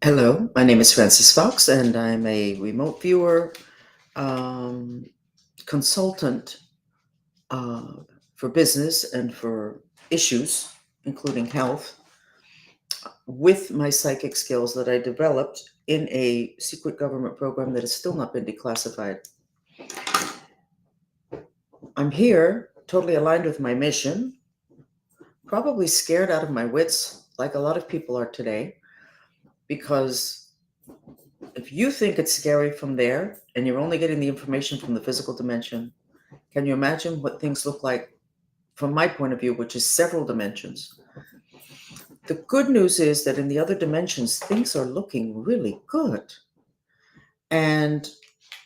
Hello, my name is Francis Fox, and I'm a remote viewer um, consultant uh, for business and for issues, including health, with my psychic skills that I developed in a secret government program that has still not been declassified. I'm here, totally aligned with my mission, probably scared out of my wits, like a lot of people are today, because if you think it's scary from there and you're only getting the information from the physical dimension, can you imagine what things look like from my point of view, which is several dimensions? The good news is that in the other dimensions, things are looking really good. And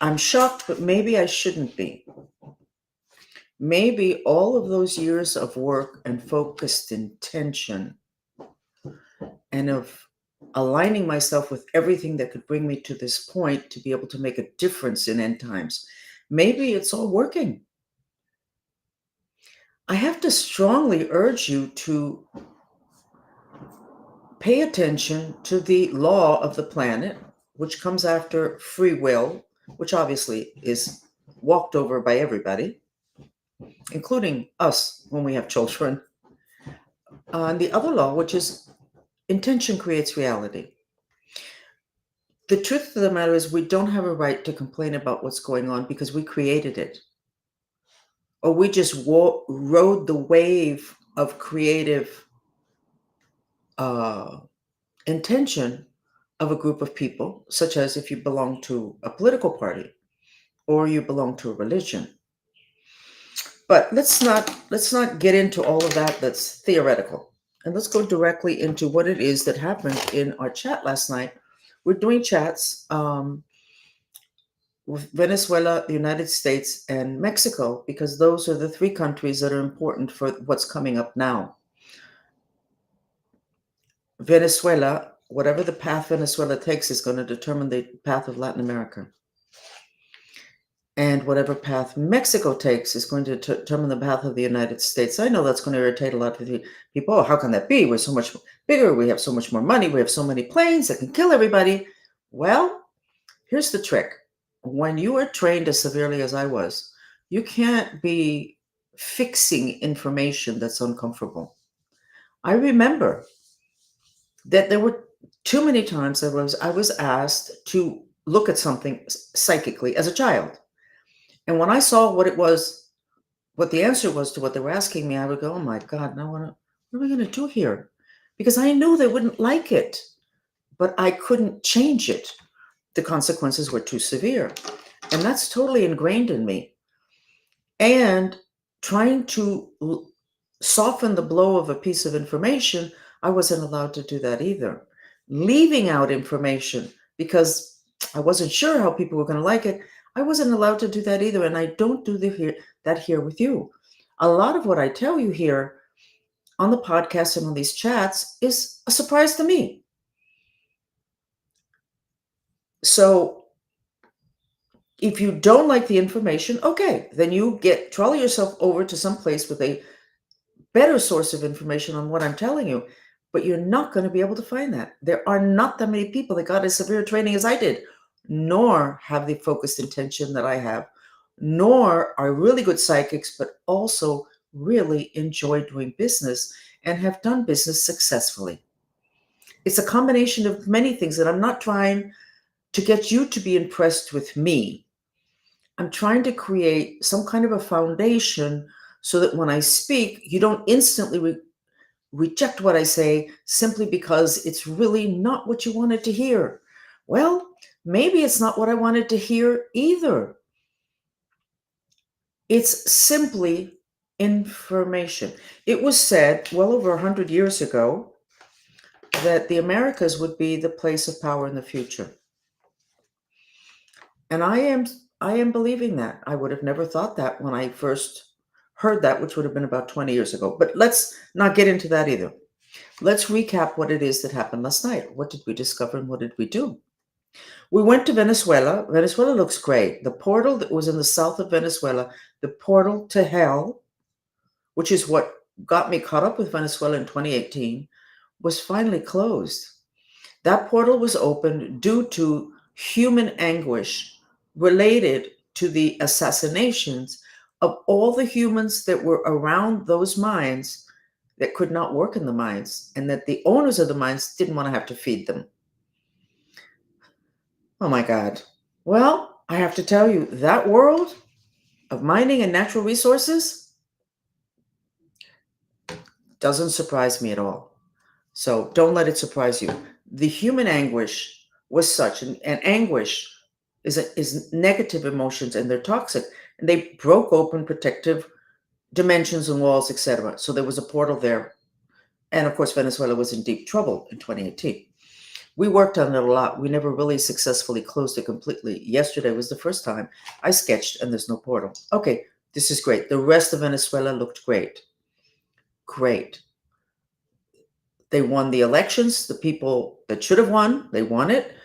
I'm shocked, but maybe I shouldn't be. Maybe all of those years of work and focused intention and of aligning myself with everything that could bring me to this point to be able to make a difference in end times, maybe it's all working. I have to strongly urge you to pay attention to the law of the planet, which comes after free will, which obviously is walked over by everybody, including us when we have children. And the other law, which is intention creates reality. The truth of the matter is, we don't have a right to complain about what's going on because we created it. Or we just rode the wave of creative uh, intention of a group of people, such as if you belong to a political party or you belong to a religion. But let's not get into all of that. That's theoretical. And let's go directly into what it is that happened in our chat last night. We're doing chats with Venezuela, the United States, and Mexico, because those are the three countries that are important for what's coming up now. Venezuela, whatever the path Venezuela takes, is going to determine the path of Latin America. And whatever path Mexico takes is going to determine the path of the United States. I know that's going to irritate a lot of people. Oh, how can that be? We're so much bigger. We have so much more money. We have so many planes that can kill everybody. Well, here's the trick. When you are trained as severely as I was, you can't be fixing information that's uncomfortable. I remember that there were too many times I was asked to look at something psychically as a child. And when I saw what it was, what the answer was to what they were asking me, I would go, oh my God, now what are we going to do here? Because I knew they wouldn't like it, but I couldn't change it. The consequences were too severe. And that's totally ingrained in me. And trying to soften the blow of a piece of information, I wasn't allowed to do that either. Leaving out information because I wasn't sure how people were going to like it, I wasn't allowed to do that either. And I don't do that here with you. A lot of what I tell you here on the podcast and on these chats is a surprise to me. So if you don't like the information, okay, then you trolley yourself over to some place with a better source of information on what I'm telling you. But you're not going to be able to find that. There are not that many people that got as severe training as I did, nor have the focused intention that I have, nor are really good psychics, but also really enjoy doing business and have done business successfully. It's a combination of many things, and I'm not trying to get you to be impressed with me. I'm trying to create some kind of a foundation so that when I speak, you don't instantly reject what I say simply because it's really not what you wanted to hear. Well, maybe it's not what I wanted to hear either. It's simply information. It was said well over 100 years ago that the Americas would be the place of power in the future. And I am believing that. I would have never thought that when I first heard that, which would have been about 20 years ago. But let's not get into that either. Let's recap what it is that happened last night. What did we discover and what did we do? We went to Venezuela. Venezuela looks great. The portal that was in the south of Venezuela, the portal to hell, which is what got me caught up with Venezuela in 2018, was finally closed. That portal was opened due to human anguish related to the assassinations of all the humans that were around those mines that could not work in the mines, and that the owners of the mines didn't want to have to feed them. Oh my God. Well, I have to tell you, that world of mining and natural resources doesn't surprise me at all. So don't let it surprise you. The human anguish was such, and anguish is negative emotions, and they're toxic. And they broke open protective dimensions and walls, etc. So there was a portal there. And of course, Venezuela was in deep trouble in 2018. We worked on it a lot. We never really successfully closed it completely. Yesterday was the first time I sketched, and there's no portal. Okay, this is great. The rest of Venezuela looked great. Great. They won the elections. The people that should have won, they won it.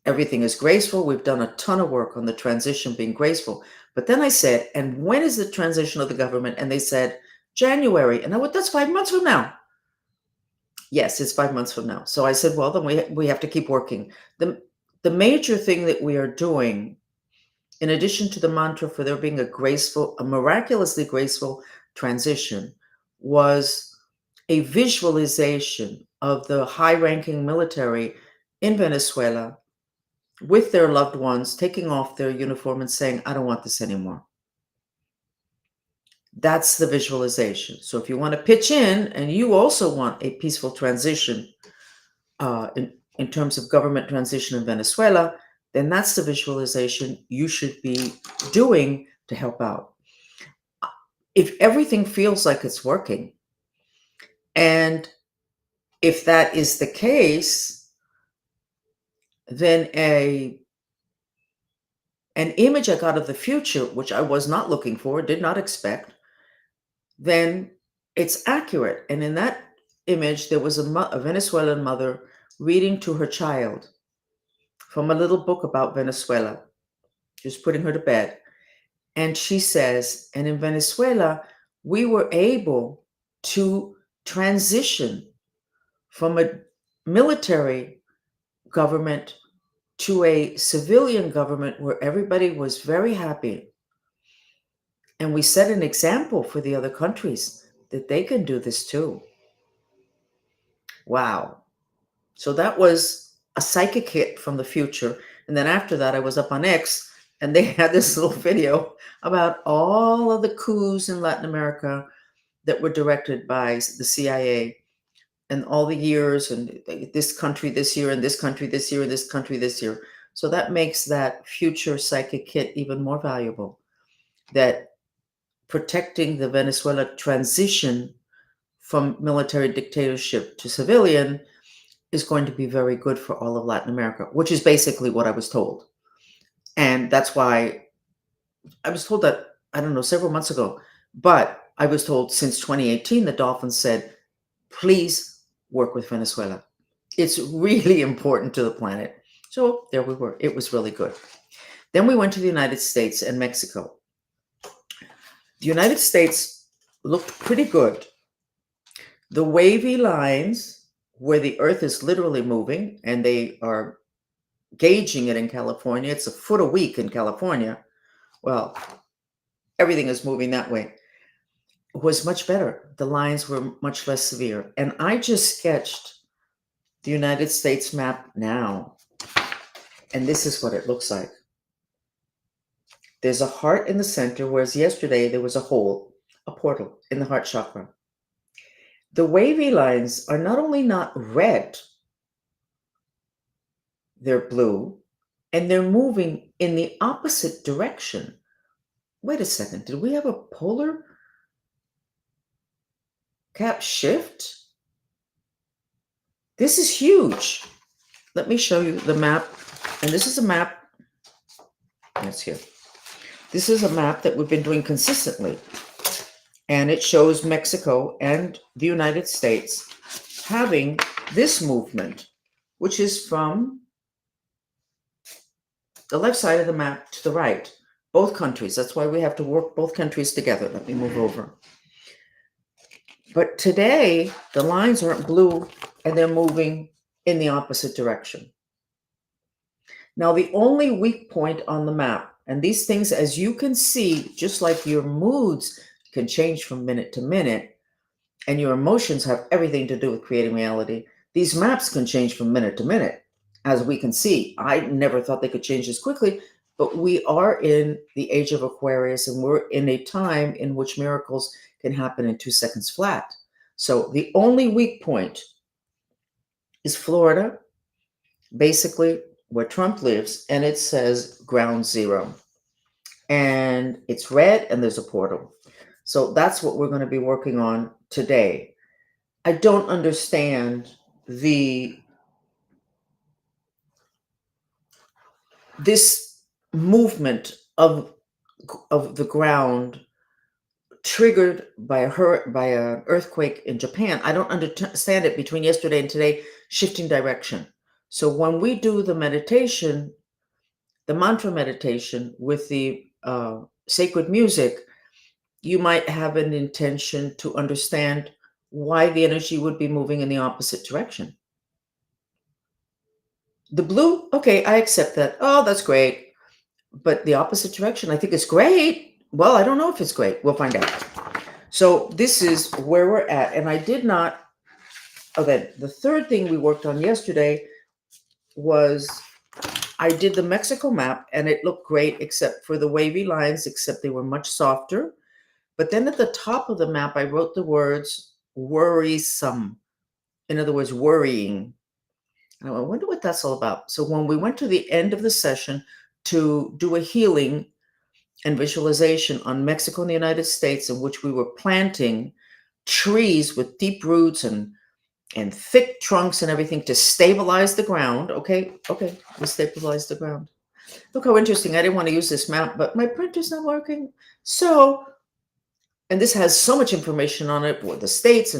Everything is graceful. We've done a ton of work on the transition being graceful. But then I said, and when is the transition of the government? And they said, January. And I went, that's 5 months from now. Yes, it's 5 months from now. So I said, well, then we have to keep working. The major thing that we are doing, in addition to the mantra for there being a miraculously graceful transition, was a visualization of the high-ranking military in Venezuela with their loved ones taking off their uniform and saying, I don't want this anymore. That's the visualization. So if you want to pitch in and you also want a peaceful transition in terms of government transition in Venezuela, then that's the visualization you should be doing to help out. If everything feels like it's working, and if that is the case, then an image I got of the future, which I was not looking for, did not expect, then it's accurate. And in that image, there was a Venezuelan mother reading to her child from a little book about Venezuela, just putting her to bed. And she says, and in Venezuela, we were able to transition from a military government to a civilian government where everybody was very happy. And we set an example for the other countries that they can do this too. Wow. So that was a psychic hit from the future. And then after that, I was up on X, and they had this little video about all of the coups in Latin America that were directed by the CIA, and all the years, and this country this year, and this country this year, and this country this year. So that makes that future psychic hit even more valuable. That protecting the Venezuela transition from military dictatorship to civilian is going to be very good for all of Latin America, which is basically what I was told. And that's why I was told that, I don't know, several months ago. But I was told since 2018, the Dolphins said, please work with Venezuela. It's really important to the planet. So there we were. It was really good. Then we went to the United States and Mexico. The United States looked pretty good. The wavy lines where the earth is literally moving, and they are gauging it in California. It's a foot a week in California. Well, everything is moving that way. It was much better. The lines were much less severe. And I just sketched the United States map now. And this is what it looks like. There's a heart in the center, whereas yesterday there was a hole, a portal in the heart chakra. The wavy lines are not only not red, they're blue, and they're moving in the opposite direction. Wait a second, did we have a polar cap shift? This is huge. Let me show you the map. And this is a map. That's here. This is a map that we've been doing consistently. And it shows Mexico and the United States having this movement, which is from the left side of the map to the right. Both countries. That's why we have to work both countries together. Let me move over. But today, the lines aren't blue, and they're moving in the opposite direction. Now, the only weak point on the map, and these things, as you can see, just like your moods can change from minute to minute, and your emotions have everything to do with creating reality, these maps can change from minute to minute, as we can see. I never thought they could change as quickly, but we are in the age of Aquarius, and we're in a time in which miracles can happen in 2 seconds flat. So the only weak point is Florida, basically where Trump lives, and it says ground zero. And it's red and there's a portal. So that's what we're going to be working on today. I don't understand this movement of the ground triggered by an earthquake in Japan. I don't understand it between yesterday and today, shifting direction. So when we do the meditation, the mantra meditation with the sacred music, you might have an intention to understand why the energy would be moving in the opposite direction. The blue, okay, I accept that. Oh, that's great. But the opposite direction, I think it's great. Well, I don't know if it's great. We'll find out. So this is where we're at. And I did not, okay, the third thing we worked on yesterday was I did the Mexico map, and it looked great except for the wavy lines, except they were much softer. But then at the top of the map, I wrote the words worrisome. In other words, worrying. And I wonder what that's all about. So when we went to the end of the session to do a healing and visualization on Mexico and the United States, in which we were planting trees with deep roots and thick trunks and everything to stabilize the ground. Okay, we stabilized the ground. Look how interesting. I didn't want to use this map, but my printer's not working. So, and this has so much information on it for the states,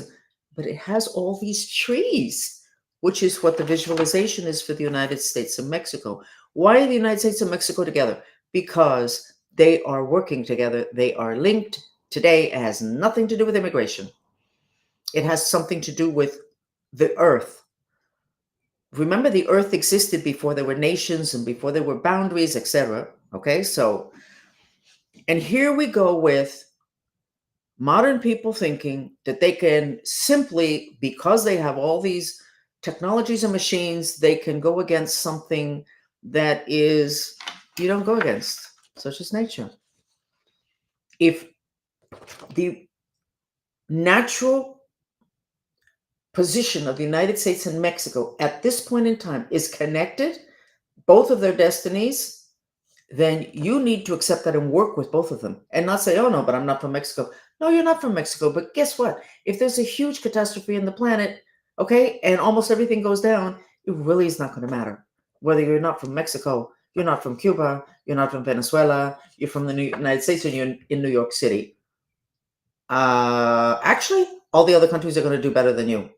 but it has all these trees, which is what the visualization is for the United States and Mexico. Why are the United States and Mexico together? Because they are working together. They are linked today. It has nothing to do with immigration. It has something to do with the earth. Remember, the earth existed before there were nations and before there were boundaries, etc. Okay, so, and here we go with modern people thinking that they can simply, because they have all these technologies and machines, they can go against something that is, you don't go against, such as nature. If the natural position of the United States and Mexico at this point in time is connected, both of their destinies, then you need to accept that and work with both of them and not say, oh no, but I'm not from Mexico. No, you're not from Mexico. But guess what? If there's a huge catastrophe in the planet, okay, and almost everything goes down, it really is not going to matter. Whether you're not from Mexico, you're not from Cuba, you're not from Venezuela, you're from the United States, and you're in New York City. Actually, all the other countries are going to do better than you.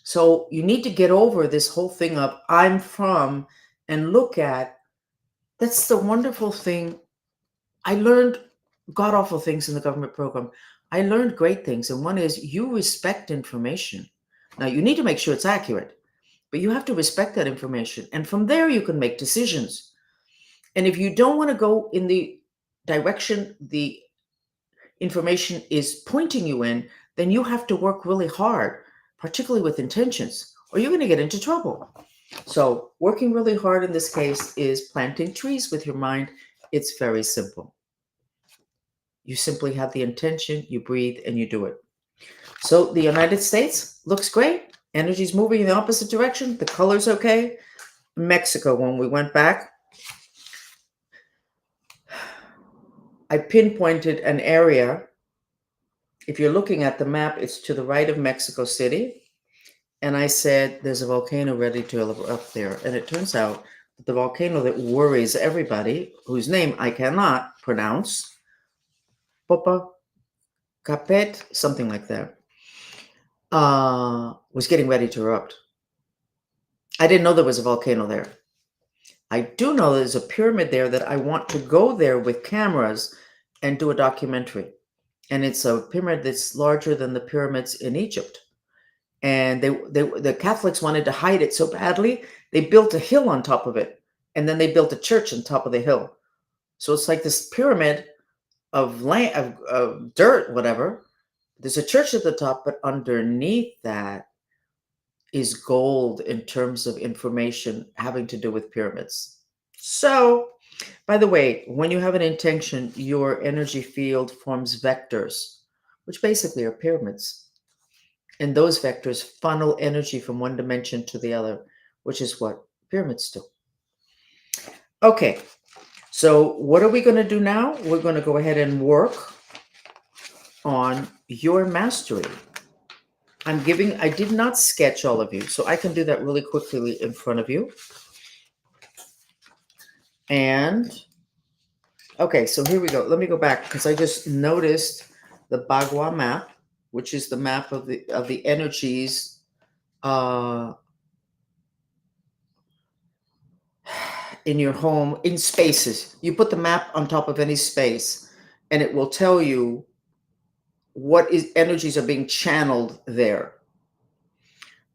So you need to get over this whole thing of I'm from, and look at, that's the wonderful thing. I learned god awful things in the government program. I learned great things. And one is you respect information. Now, you need to make sure it's accurate, but you have to respect that information. And from there, you can make decisions. And if you don't want to go in the direction the information is pointing you in, then you have to work really hard, particularly with intentions, or you're going to get into trouble. So working really hard in this case is planting trees with your mind. It's very simple. You simply have the intention, you breathe, and you do it. So the United States looks great. Energy's moving in the opposite direction. The color's okay. Mexico, when we went back, I pinpointed an area. If you're looking at the map, it's to the right of Mexico City. And I said, there's a volcano ready to erupt there. And it turns out that the volcano that worries everybody, whose name I cannot pronounce, Popocatépetl, something like that, was getting ready to erupt. I didn't know there was a volcano there. I do know there's a pyramid there that I want to go there with cameras and do a documentary. And it's a pyramid that's larger than the pyramids in Egypt. and the Catholics wanted to hide it so badly, they built a hill on top of it, and then they built a church on top of the hill. So it's like this pyramid of land, of dirt, whatever. There's a church at the top, but underneath that is gold in terms of information having to do with pyramids. So, by the way, when you have an intention, your energy field forms vectors, which basically are pyramids. And those vectors funnel energy from one dimension to the other, which is what pyramids do. Okay, so what are we going to do now? We're going to go ahead and work on your mastery. I did not sketch all of you, so I can do that really quickly in front of you. And, okay, so here we go. Let me go back because I just noticed the Bagua map, which is the map of the energies in your home, in spaces. You put the map on top of any space, and it will tell you what energies are being channeled there.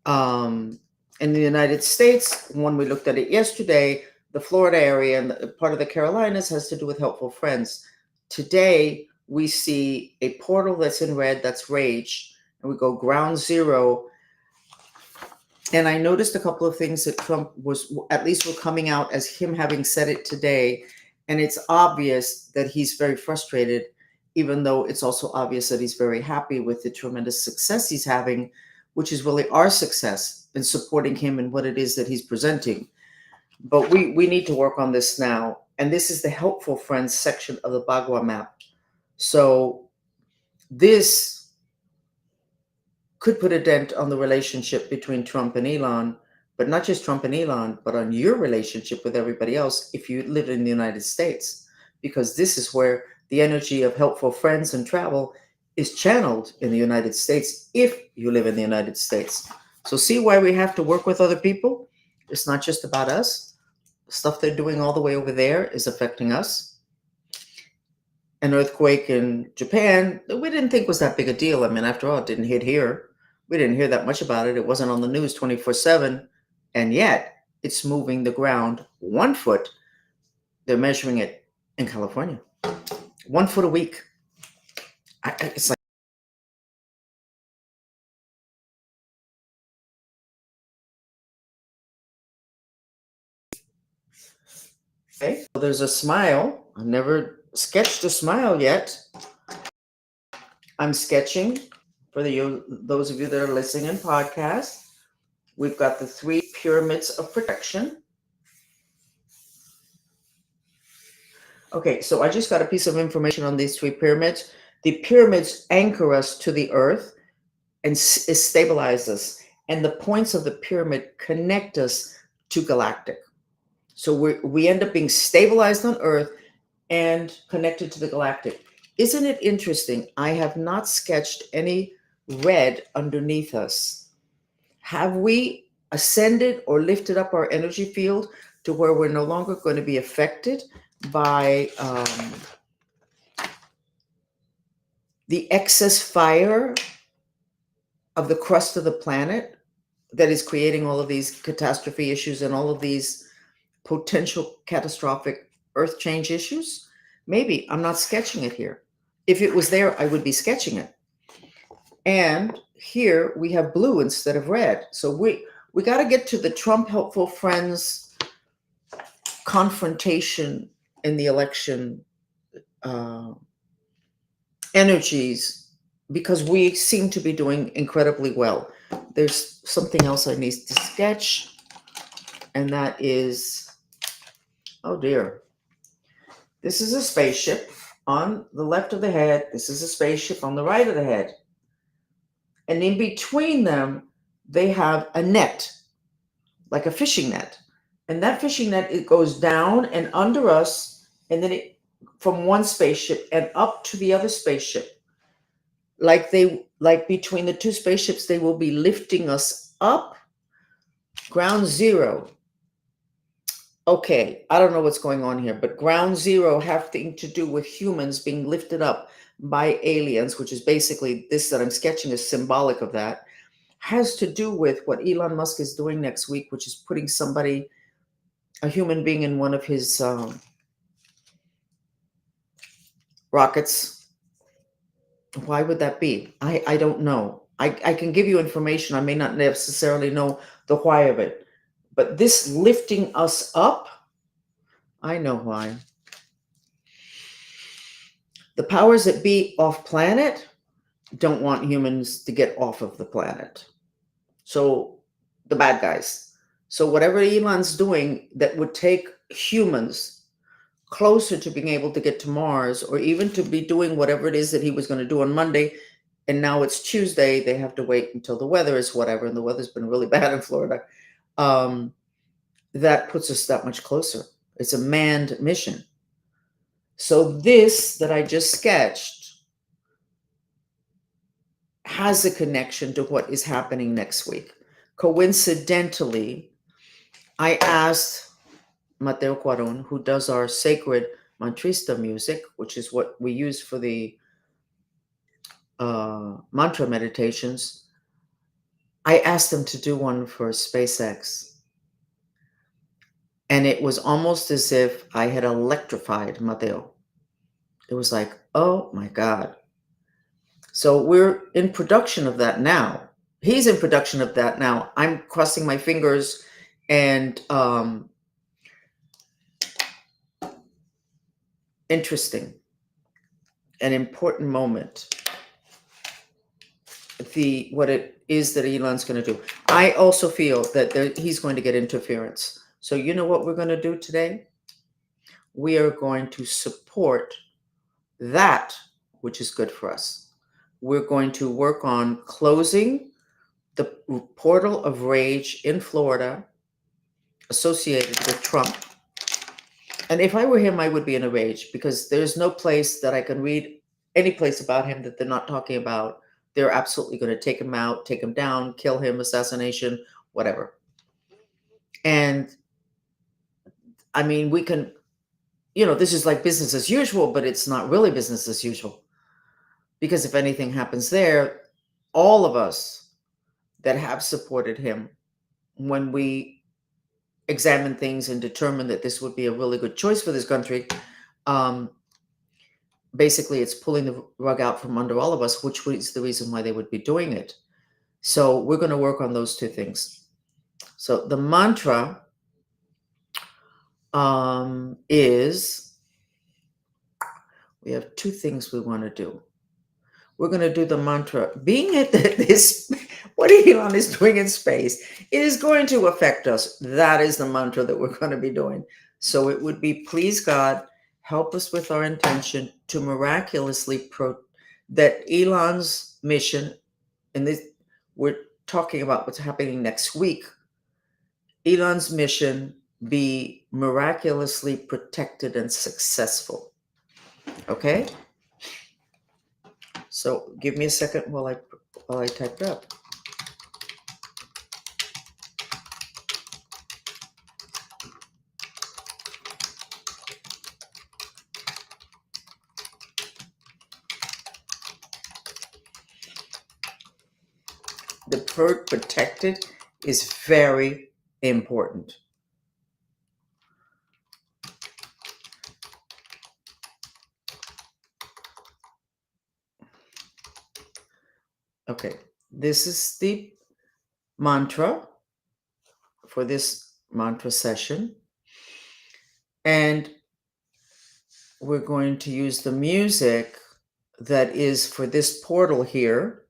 In the United States, when we looked at it yesterday, the Florida area and part of the Carolinas has to do with helpful friends. Today, we see a portal that's in red, that's rage, and we go ground zero. And I noticed a couple of things that Trump was, at least were coming out as him having said it today. And it's obvious that he's very frustrated, even though it's also obvious that he's very happy with the tremendous success he's having, which is really our success in supporting him in what it is that he's presenting. But we need to work on this now. And this is the helpful friends section of the Bagua map. So this could put a dent on the relationship between Trump and Elon, but not just Trump and Elon, but on your relationship with everybody else if you live in the United States, because this is where the energy of helpful friends and travel is channeled in the United States if you live in the United States. So see why we have to work with other people? It's not just about us. The stuff they're doing all the way over there is affecting us. An earthquake in Japan, we didn't think was that big a deal. I mean, after all, it didn't hit here. We didn't hear that much about it. It wasn't on the news 24/7. And yet it's moving the ground 1 foot. They're measuring it in California. 1 foot a week. It's like, okay, so there's a smile. I've never sketched a smile yet. I'm sketching for those of you that are listening in podcast. We've got the 3 pyramids of protection. Okay, so I just got a piece of information on these 3 pyramids. The pyramids anchor us to the earth and stabilize us. And the points of the pyramid connect us to galactic. So we end up being stabilized on earth and connected to the galactic. Isn't it interesting? I have not sketched any red underneath us. Have we ascended or lifted up our energy field to where we're no longer going to be affected by the excess fire of the crust of the planet that is creating all of these catastrophe issues and all of these potential catastrophic earth change issues? Maybe. I'm not sketching it here. If it was there, I would be sketching it. And here we have blue instead of red. So we got to get to the Trump helpful friends confrontation in the election energies, because we seem to be doing incredibly well. There's something else I need to sketch, and that is, oh dear. This is a spaceship on the left of the head. This is a spaceship on the right of the head. And in between them, they have a net, like a fishing net. And that fishing net, it goes down and under us, and then it from one spaceship and up to the other spaceship. Like between the 2 spaceships, they will be lifting us up. Ground zero. Okay, I don't know what's going on here, but ground zero having to do with humans being lifted up by aliens, which is basically this that I'm sketching is symbolic of that, has to do with what Elon Musk is doing next week, which is putting somebody, a human being, in one of his rockets. Why would that be? I don't know. I can give you information. I may not necessarily know the why of it. But this lifting us up, I know why. The powers that be off planet don't want humans to get off of the planet. So the bad guys. So whatever Elon's doing that would take humans closer to being able to get to Mars, or even to be doing whatever it is that he was going to do on Monday, and now it's Tuesday, they have to wait until the weather is whatever, and the weather's been really bad in Florida. That puts us that much closer. It's a manned mission. So this that I just sketched has a connection to what is happening next week. Coincidentally, I asked Mateo Cuaron, who does our sacred mantrista music, which is what we use for the mantra meditations, I asked him to do one for SpaceX. And it was almost as if I had electrified Mateo. It was like, oh my God. So we're in production of that now. He's in production of that now. I'm crossing my fingers, and interesting, an important moment. What it is that Elon's going to do. I also feel that he's going to get interference. So you know what we're going to do today? We are going to support that which is good for us. We're going to work on closing the portal of rage in Florida associated with Trump. And if I were him, I would be in a rage, because there's no place that I can read any place about him that they're not talking about. They're absolutely going to take him out, take him down, kill him, assassination, whatever. And I mean, we can, this is like business as usual, but it's not really business as usual. Because if anything happens there, all of us that have supported him, when we examine things and determine that this would be a really good choice for this country, basically it's pulling the rug out from under all of us, which is the reason why they would be doing it. So we're going to work on those two things. So the mantra is, we have two things we want to do. We're going to do the mantra, being at this, what Elon is doing in space, it is going to affect us. That is the mantra that we're going to be doing. So it would be, please God, help us with our intention to miraculously that Elon's mission, and this, we're talking about what's happening next week, Elon's mission be miraculously protected and successful. Okay? So give me a second while I type it up. The word protected is very important. Okay, this is the mantra for this mantra session. And we're going to use the music that is for this portal here.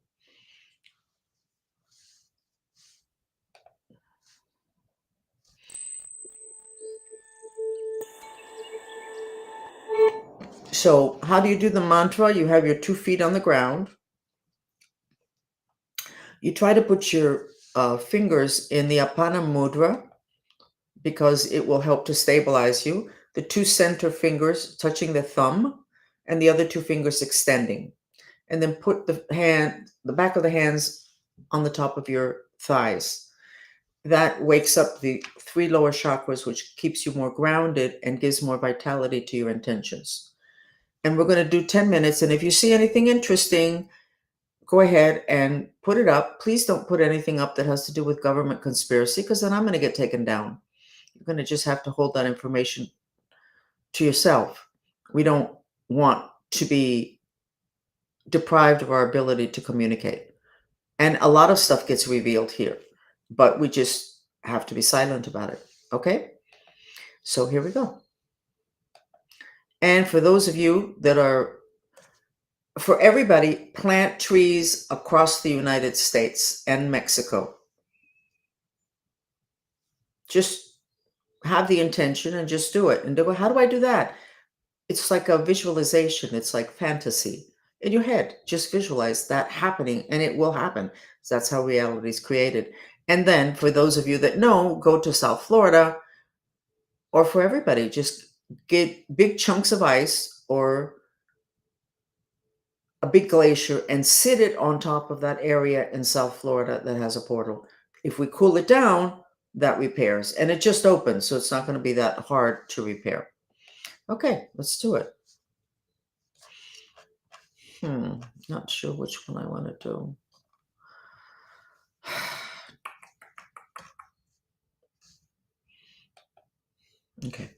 So how do you do the mantra? You have your 2 feet on the ground. You try to put your fingers in the Apana Mudra, because it will help to stabilize you. The 2 center fingers touching the thumb, and the other 2 fingers extending. And then put the back of the hands on the top of your thighs. That wakes up the 3 lower chakras, which keeps you more grounded and gives more vitality to your intentions. And we're going to do 10 minutes. And if you see anything interesting, go ahead and put it up. Please don't put anything up that has to do with government conspiracy, because then I'm going to get taken down. You're going to just have to hold that information to yourself. We don't want to be deprived of our ability to communicate. And a lot of stuff gets revealed here, but we just have to be silent about it. Okay? So here we go. And for those of you that are, for everybody, plant trees across the United States and Mexico. Just have the intention and just do it. And how do I do that? It's like a visualization. It's like fantasy in your head. Just visualize that happening and it will happen. So that's how reality is created. And then for those of you that know, go to South Florida, or for everybody, just get big chunks of ice or a big glacier and sit it on top of that area in South Florida that has a portal. If we cool it down, that repairs, and it just opens, so it's not going to be that hard to repair. Okay, let's do it. Not sure which one I want to do. Okay.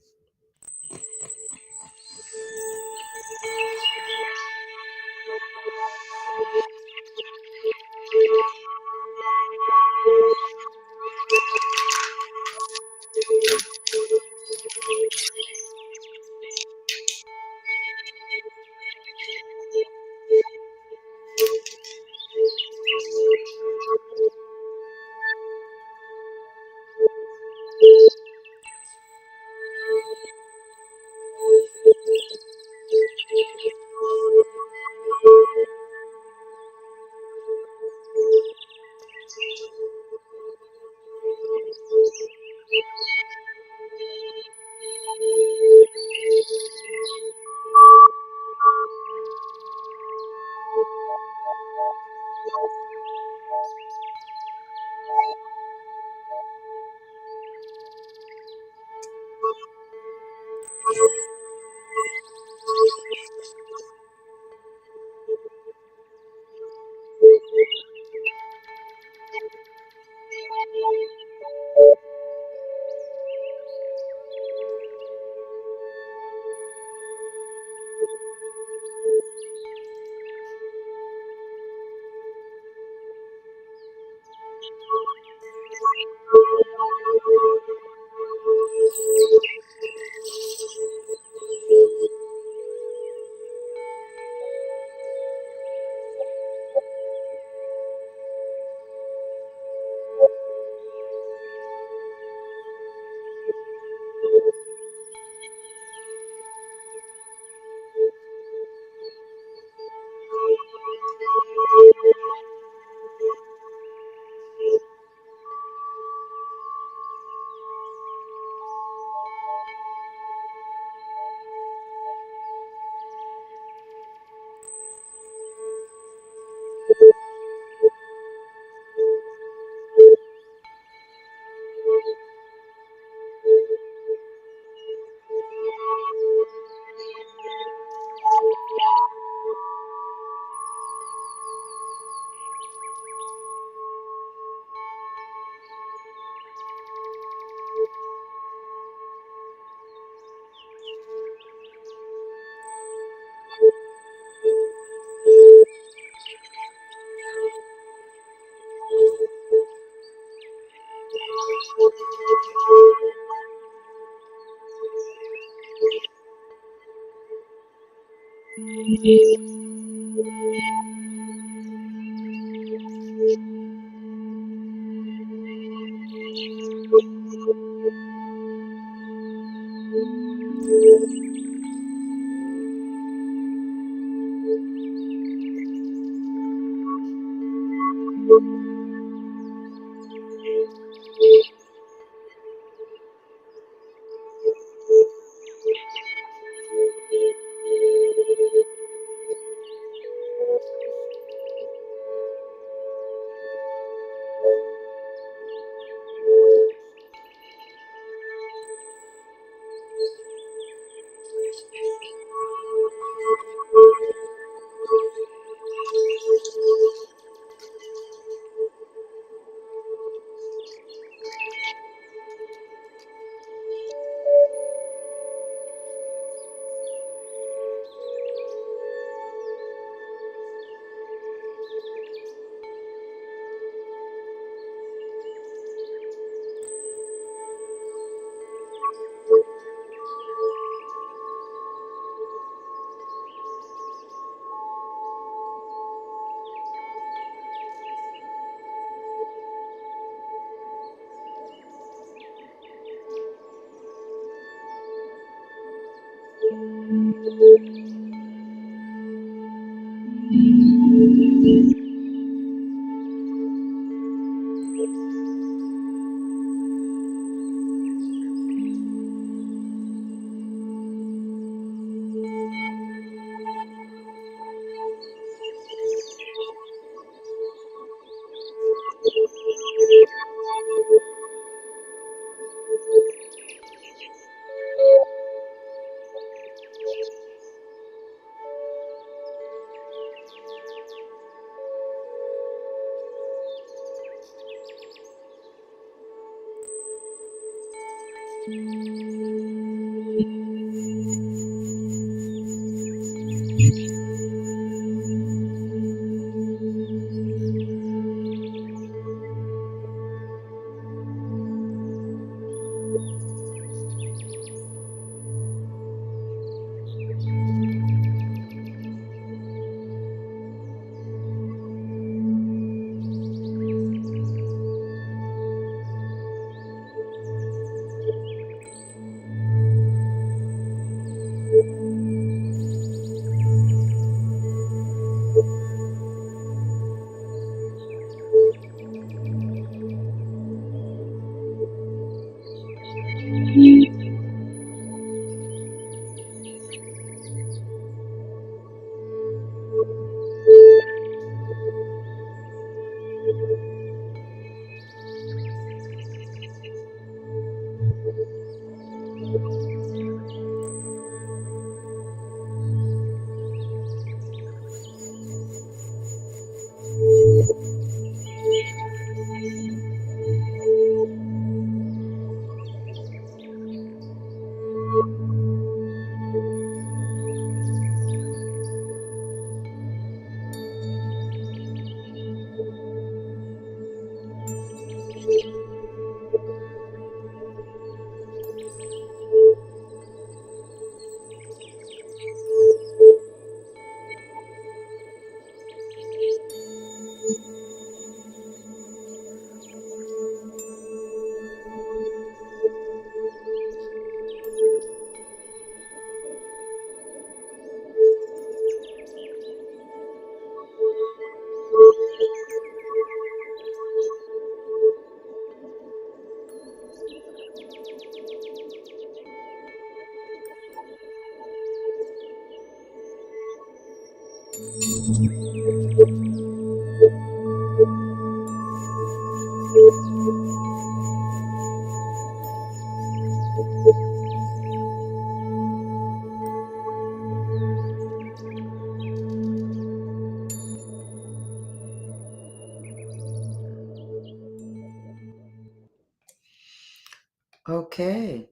Okay.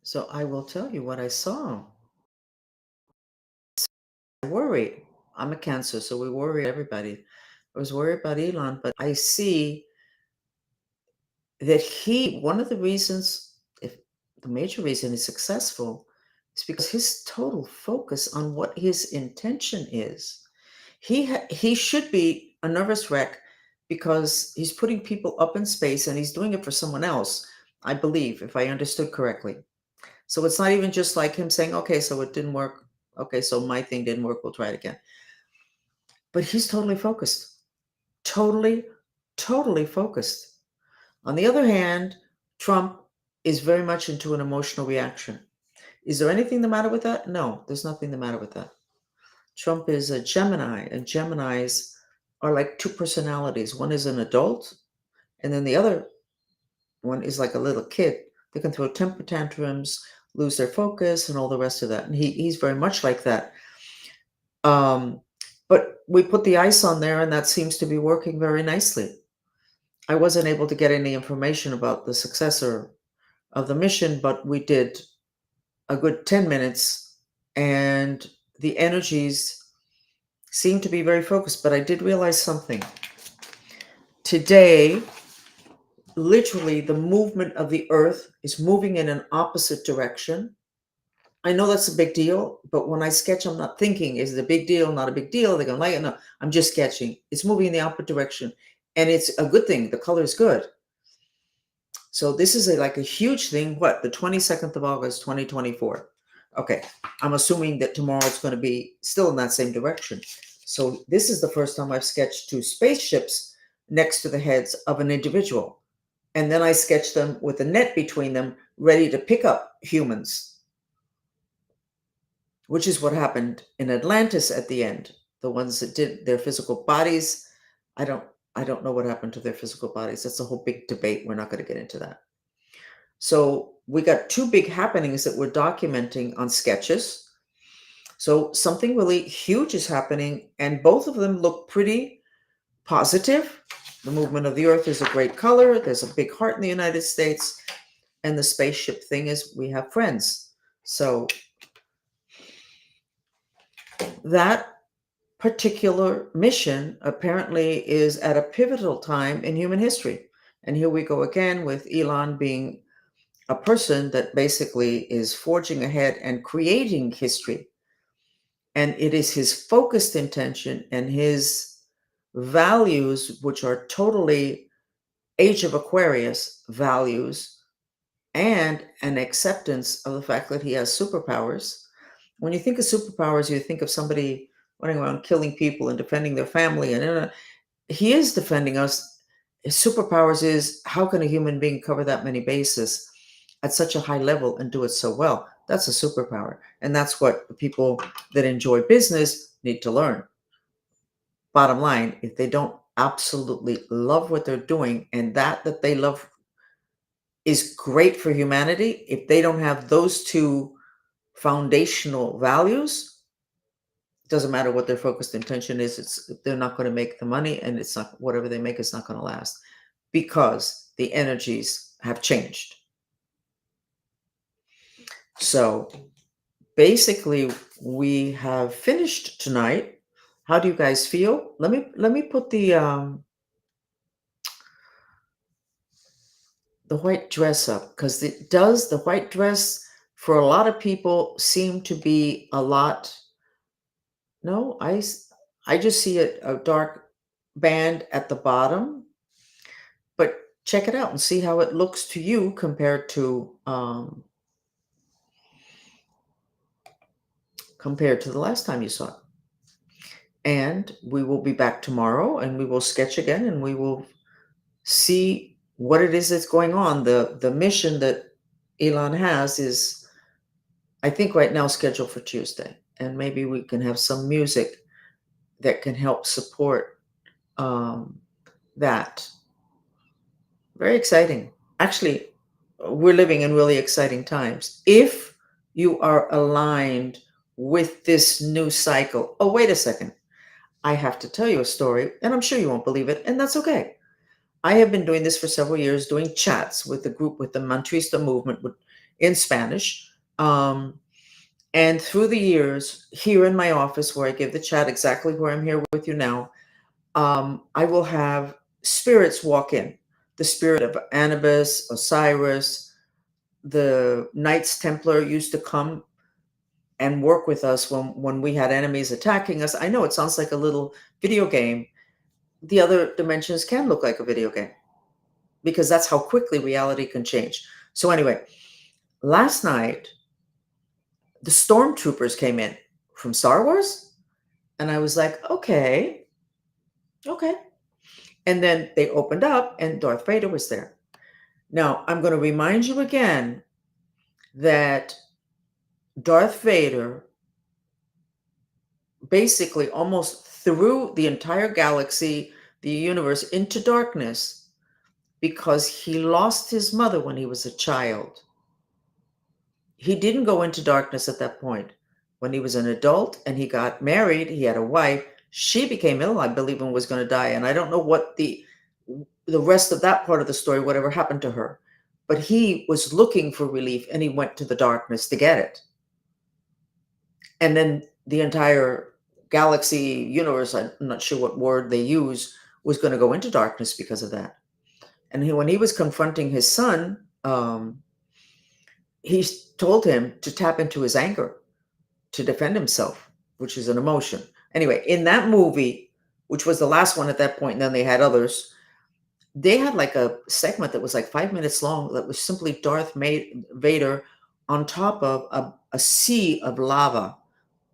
So I will tell you what I saw. I worry. I'm a Cancer, so we worry everybody. I was worried about Elon, but I see that one of the reasons, if the major reason he's successful, is because his total focus on what his intention is. He should be a nervous wreck because he's putting people up in space and he's doing it for someone else, I believe, if I understood correctly. So it's not even just like him saying, okay, so it didn't work. Okay, so my thing didn't work. We'll try it again. But he's totally focused. Totally, totally focused. On the other hand, Trump is very much into an emotional reaction. Is there anything the matter with that? No, there's nothing the matter with that. Trump is a Gemini, and Geminis are like two personalities. One is an adult, and then the other one is like a little kid. They can throw temper tantrums, lose their focus, and all the rest of that. And he's very much like that. Um, but we put the ice on there, and that seems to be working very nicely. I wasn't able to get any information about the successor of the mission, but we did a good 10 minutes, and the energies seem to be very focused. But I did realize something. Today, literally, the movement of the earth is moving in an opposite direction. I know that's a big deal, but when I sketch, I'm not thinking, is it a big deal, not a big deal? They're going to like it. No, I'm just sketching. It's moving in the opposite direction. And it's a good thing. The color is good. So this is like a huge thing. What, the 22nd of August, 2024. Okay, I'm assuming that tomorrow it's going to be still in that same direction. So this is the first time I've sketched two spaceships next to the heads of an individual. And then I sketched them with a net between them, ready to pick up humans, which is what happened in Atlantis at the end. The ones that did their physical bodies, I don't I don't know what happened to their physical bodies. That's a whole big debate. We're not going to get into that. So we got two big happenings that we're documenting on sketches. So something really huge is happening, and both of them look pretty positive. The movement of the earth is a great color. There's a big heart in the United States. And the spaceship thing is we have friends. So that particular mission apparently is at a pivotal time in human history. And here we go again with Elon being a person that basically is forging ahead and creating history. And it is his focused intention and his values, which are totally Age of Aquarius values, and an acceptance of the fact that he has superpowers. When you think of superpowers, you think of somebody running around killing people and defending their family. And he is defending us. His superpowers is, how can a human being cover that many bases at such a high level and do it so well? That's a superpower. And that's what the people that enjoy business need to learn. Bottom line, if they don't absolutely love what they're doing, and that they love is great for humanity, if they don't have those two foundational values, it doesn't matter what their focused intention is, they're not going to make the money, and it's not, whatever they make is not going to last, because the energies have changed. So basically we have finished tonight. How do you guys feel? Let me put the white dress up, because the white dress for a lot of people seem to be a lot. No, I just see a dark band at the bottom, but check it out and see how it looks to you compared to the last time you saw it. And we will be back tomorrow, and we will sketch again, and we will see what it is that's going on. The mission that Elon has is, I think, right now scheduled for Tuesday, and maybe we can have some music that can help support that. Very exciting. Actually, we're living in really exciting times. If you are aligned with this new cycle. Oh, wait a second. I have to tell you a story, and I'm sure you won't believe it, and that's okay. I have been doing this for several years, doing chats with the group with the Mantrista movement in Spanish. And through the years, here in my office where I give the chat exactly where I'm here with you now, I will have spirits walk in. The spirit of Anubis, Osiris, the Knights Templar used to come and work with us when we had enemies attacking us. I know it sounds like a little video game. The other dimensions can look like a video game, because that's how quickly reality can change. So anyway, last night, the stormtroopers came in from Star Wars, and I was like, okay. And then they opened up, and Darth Vader was there. Now, I'm going to remind you again that Darth Vader basically almost threw the entire galaxy, the universe, into darkness because he lost his mother when he was a child. He didn't go into darkness at that point. When he was an adult and he got married, he had a wife. She became ill, I believe, and was going to die. And I don't know what the rest of that part of the story, whatever happened to her. But he was looking for relief, and he went to the darkness to get it. And then the entire galaxy, universe, I'm not sure what word they use, was going to go into darkness because of that. And when he was confronting his son, he told him to tap into his anger to defend himself, which is an emotion. Anyway, in that movie, which was the last one at that point, and then they had others, They had like a segment that was like 5 minutes long that was simply Vader on top of a sea of lava,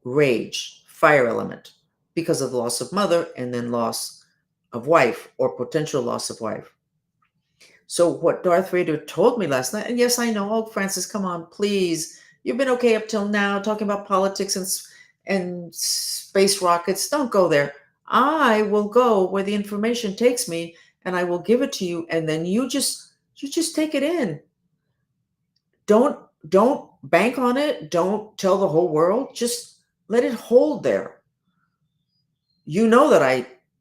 rage, fire element, because of the loss of mother and then loss of wife or potential loss of wife. So what Darth Vader told me last night, and yes, I know, oh, Francis, come on, please. You've been okay up till now talking about politics and space rockets. Don't go there. I will go where the information takes me and I will give it to you, and then you just take it in. Don't bank on it. Don't tell the whole world. Just let it hold there. You know that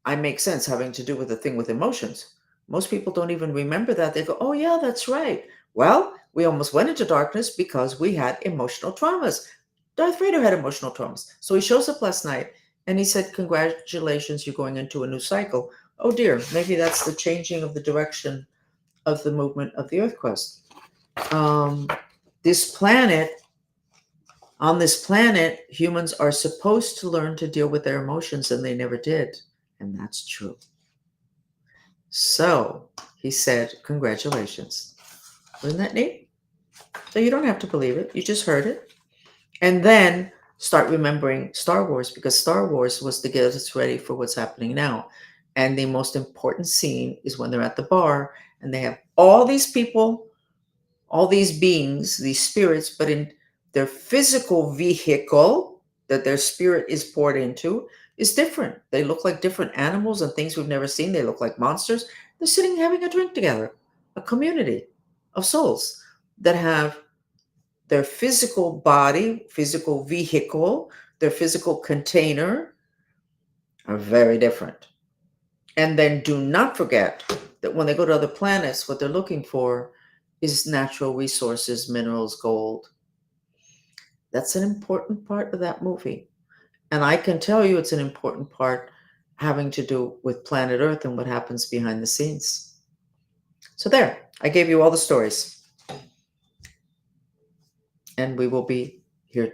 I make sense having to do with the thing with emotions. Most people don't even remember that. They go, "Oh yeah, that's right." Well, we almost went into darkness because we had emotional traumas. Darth Vader had emotional traumas. So he shows up last night and he said, "Congratulations, you're going into a new cycle." Oh dear, maybe that's the changing of the direction of the movement of the Earth quest. Um, this planet, on this planet, humans are supposed to learn to deal with their emotions, and they never did. And that's true. So he said, "Congratulations." Isn't that neat? So you don't have to believe it. You just heard it. And then start remembering Star Wars, because Star Wars was to get us ready for what's happening now. And the most important scene is when they're at the bar and they have all these people, all these beings, these spirits, but in their physical vehicle that their spirit is poured into is different. They look like different animals and things we've never seen. They look like monsters. They're sitting having a drink together, a community of souls that have their physical body, physical vehicle, their physical container are very different. And then do not forget that when they go to other planets, what they're looking for is natural resources, minerals, gold. That's an important part of that movie. And I can tell you it's an important part having to do with planet Earth and what happens behind the scenes. So, there, I gave you all the stories. And we will be